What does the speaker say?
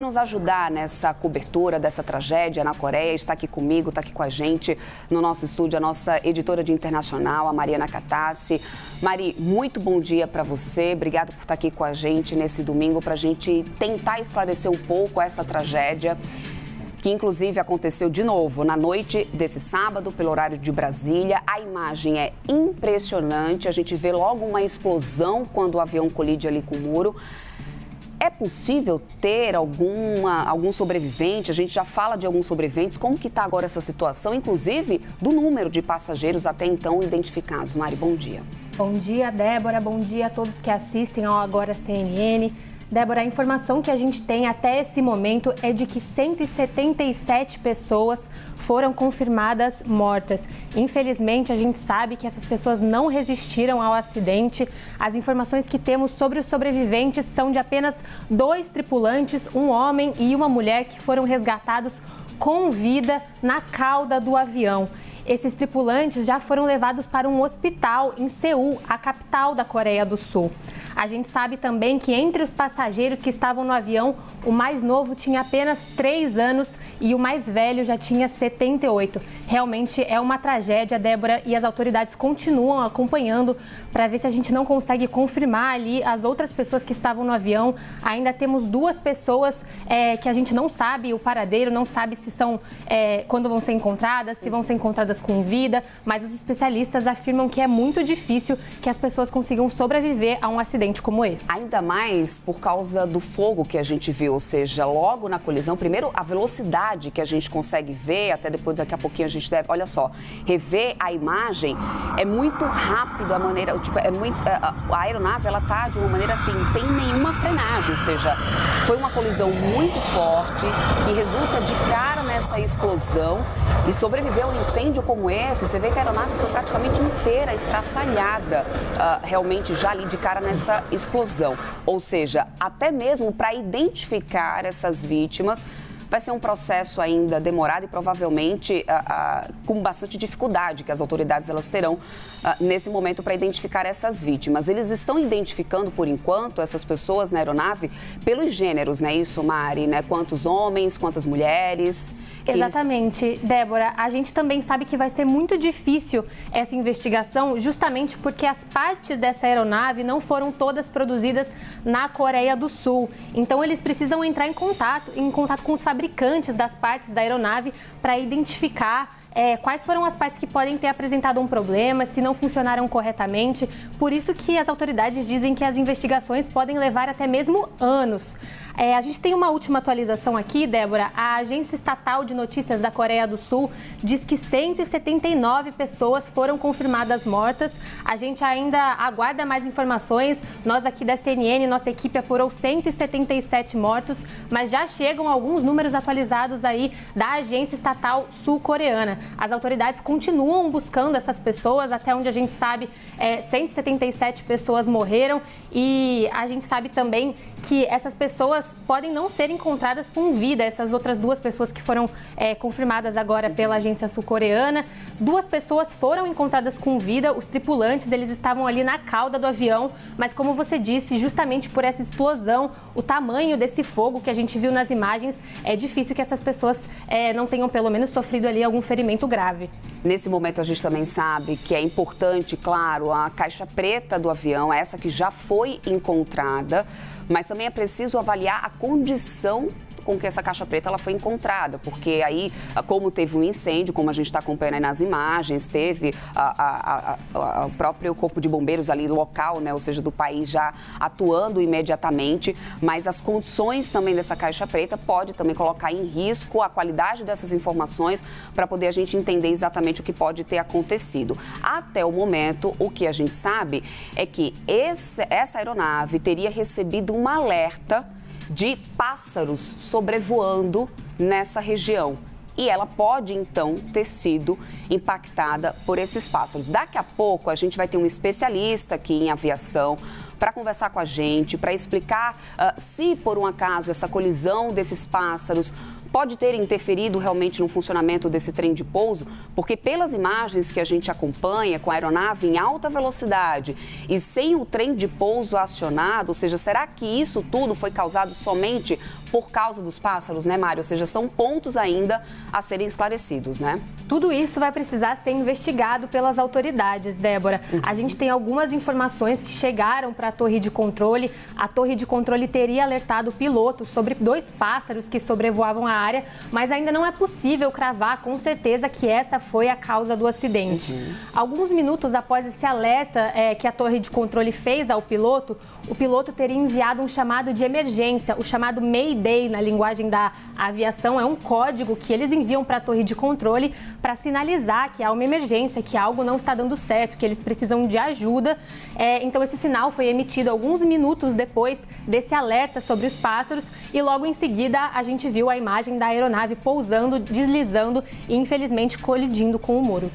Nos ajudar nessa cobertura dessa tragédia na Coreia, está aqui comigo, está aqui com a gente no nosso estúdio, a nossa editora de internacional, a Mariana Catassi. Mari, muito bom dia para você, obrigado por estar aqui com a gente nesse domingo para a gente tentar esclarecer um pouco essa tragédia, que inclusive aconteceu de novo na noite desse sábado, pelo horário de Brasília. A imagem é impressionante, a gente vê logo uma explosão quando o avião colide ali com o muro. É possível ter algum sobrevivente? A gente já fala de alguns sobreviventes. Como que está agora essa situação, inclusive do número de passageiros até então identificados? Mari, bom dia. Bom dia, Débora. Bom dia a todos que assistem ao Agora CNN. Débora, a informação que a gente tem até esse momento é de que 177 pessoas foram confirmadas mortas. Infelizmente, a gente sabe que essas pessoas não resistiram ao acidente. As informações que temos sobre os sobreviventes são de apenas 2 tripulantes, um homem e uma mulher, que foram resgatados com vida na cauda do avião. Esses tripulantes já foram levados para um hospital em Seul, a capital da Coreia do Sul. A gente sabe também que entre os passageiros que estavam no avião, o mais novo tinha apenas 3 anos e o mais velho já tinha 78. Realmente é uma tragédia, Débora, e as autoridades continuam acompanhando para ver se a gente não consegue confirmar ali as outras pessoas que estavam no avião. Ainda temos 2 pessoas que a gente não sabe o paradeiro, não sabe se são quando vão ser encontradas, se vão ser encontradas com vida, mas os especialistas afirmam que é muito difícil que as pessoas consigam sobreviver a um acidente como esse. Ainda mais por causa do fogo que a gente viu, ou seja, logo na colisão, primeiro a velocidade que a gente consegue ver, até depois daqui a pouquinho a gente deve, olha só, rever a imagem, é muito rápido a maneira, tipo, a aeronave ela tá de uma maneira assim, sem nenhuma frenagem, ou seja, foi uma colisão muito forte que resulta de cara nessa explosão e sobreviveu a um incêndio como esse. Você vê que a aeronave foi praticamente inteira estraçalhada, realmente já ali de cara nessa explosão. Ou seja, até mesmo para identificar essas vítimas, vai ser um processo ainda demorado e provavelmente com bastante dificuldade que as autoridades elas terão nesse momento para identificar essas vítimas. Eles estão identificando, por enquanto, essas pessoas na aeronave pelos gêneros, não é isso, Mari? Né? Quantos homens, quantas mulheres? Exatamente, Débora. A gente também sabe que vai ser muito difícil essa investigação, justamente porque as partes dessa aeronave não foram todas produzidas na Coreia do Sul. Então, eles precisam entrar em contato com os fabricantes das partes da aeronave para identificar quais foram as partes que podem ter apresentado um problema, se não funcionaram corretamente. Por isso que as autoridades dizem que as investigações podem levar até mesmo anos. A gente tem uma última atualização aqui, Débora. A Agência Estatal de Notícias da Coreia do Sul diz que 179 pessoas foram confirmadas mortas. A gente ainda aguarda mais informações. Nós aqui da CNN, nossa equipe apurou 177 mortos, mas já chegam alguns números atualizados aí da Agência Estatal Sul-Coreana. As autoridades continuam buscando essas pessoas, até onde a gente sabe, 177 pessoas morreram, e a gente sabe também que essas pessoas podem não ser encontradas com vida. Essas outras 2 pessoas que foram confirmadas agora pela agência sul-coreana, 2 pessoas foram encontradas com vida. Os tripulantes, eles estavam ali na cauda do avião, mas como você disse, justamente por essa explosão, o tamanho desse fogo que a gente viu nas imagens, é difícil que essas pessoas não tenham pelo menos sofrido ali algum ferimento grave. Nesse momento a gente também sabe que é importante, claro, a caixa preta do avião, essa que já foi encontrada, mas também é preciso avaliar a condição com que essa caixa preta ela foi encontrada, porque aí, como teve um incêndio, como a gente está acompanhando aí nas imagens, teve o próprio corpo de bombeiros ali local, né, ou seja, do país já atuando imediatamente, mas as condições também dessa caixa preta pode também colocar em risco a qualidade dessas informações para poder a gente entender exatamente o que pode ter acontecido. Até o momento, o que a gente sabe é que essa aeronave teria recebido um alerta de pássaros sobrevoando nessa região. E ela pode, então, ter sido impactada por esses pássaros. Daqui a pouco, a gente vai ter um especialista aqui em aviação para conversar com a gente, para explicar se, por um acaso, essa colisão desses pássaros pode ter interferido realmente no funcionamento desse trem de pouso? Porque pelas imagens que a gente acompanha com a aeronave em alta velocidade e sem o trem de pouso acionado, ou seja, será que isso tudo foi causado somente por causa dos pássaros, né, Mário? Ou seja, são pontos ainda a serem esclarecidos, né? Tudo isso vai precisar ser investigado pelas autoridades, Débora. A gente tem algumas informações que chegaram para a torre de controle. A torre de controle teria alertado o piloto sobre 2 pássaros que sobrevoavam a área, mas ainda não é possível cravar com certeza que essa foi a causa do acidente. Alguns minutos após esse alerta que a torre de controle fez ao piloto, o piloto teria enviado um chamado de emergência, o chamado Mayday na linguagem da aviação. É um código que eles enviam para a torre de controle para sinalizar que há uma emergência, que algo não está dando certo, que eles precisam de ajuda. Então esse sinal foi emitido alguns minutos depois desse alerta sobre os pássaros e logo em seguida a gente viu a imagem da aeronave pousando, deslizando e infelizmente colidindo com o muro.